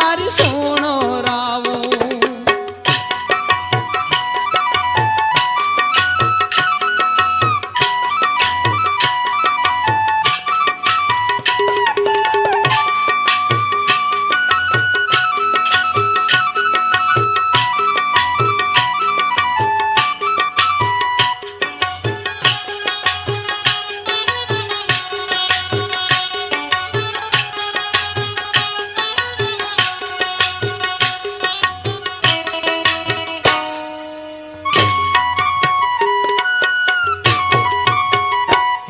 मारी सोनो रावो।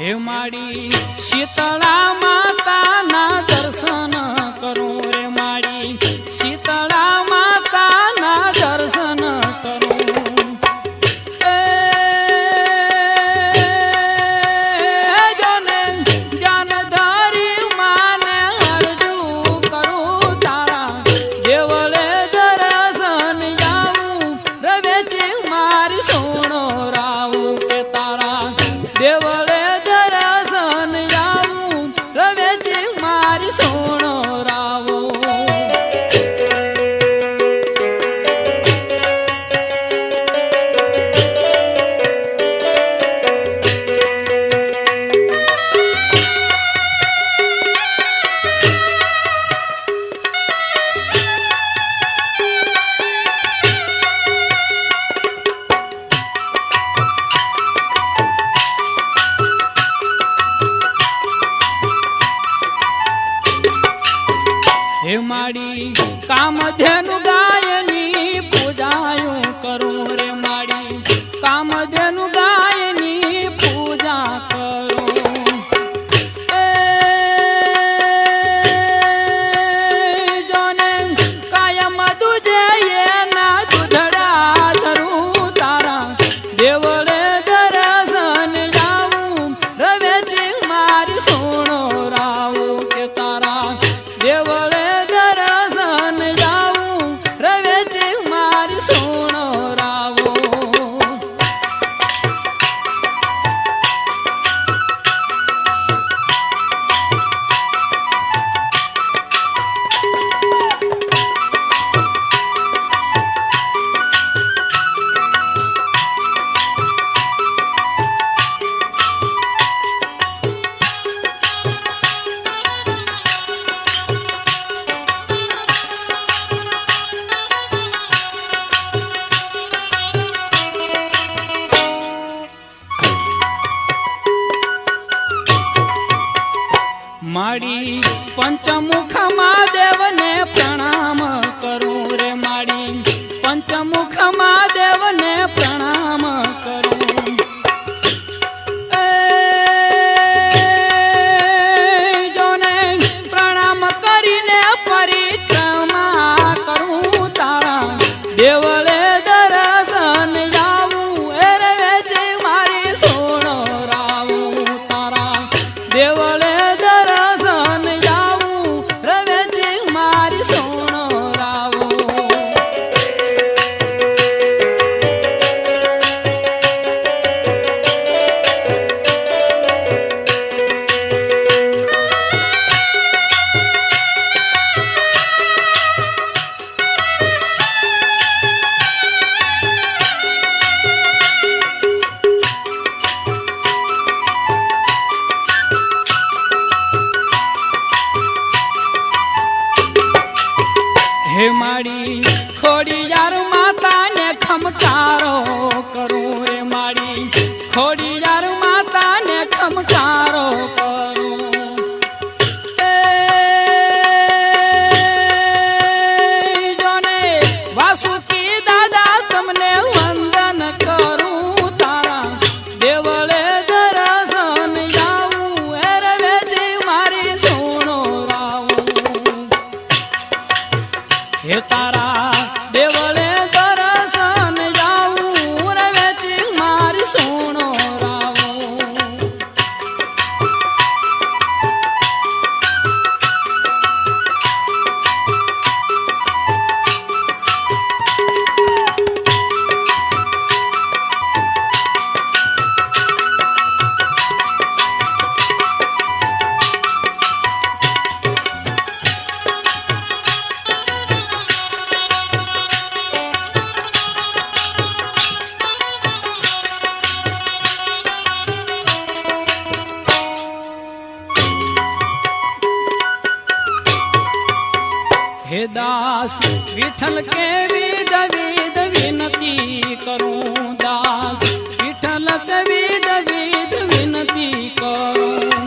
हे माड़ी शीतला माता ना दर्शन करूं रे माड़ी शीतला माता ना दर्शन करूं। जने जान धारी माने अर्जू करूं तारा देवले दर्शन जाऊं रवेची मारी सोनो रावू के तारा देवले सोनो रावो। हे माड़ी कामधेनु गायनी पूजायूं करूं रे माड़ी कामधेनु गायनी पूजा करूं। जोने कायम तुझे ये ना दुधड़ा धरूं तारा देवले दर्शन जाऊं रवेची मारी सोनो रावू के तारा देवले सोनो रावो। माड़ी पंचमुख महादेव ने प्रणाम करूं रे माड़ी पंचमुख महादेव ने प्रणाम करूं। जोने प्रणाम करीने परिक्रमा करूं तारा देवले दर्शन जाऊं एरे वेचे मारी सोनो रावू तारा देवले सोनो रावो। हे माड़ी खोड़ियार माता ने खमकारो करूं रे माड़ी खोड़ियार माता ने खमकारो करूं। जोने वासुकी दादा तुमने वंदन करूं तारा देवले दर्शन जाऊं एरे वेची मारी सोनो रावू। हे तारा देवले दर्शन जाऊं रवेची मारी सोनो रावो। विठल के विध विध विनती करूं दास, विठल के विध विध विनती करूं।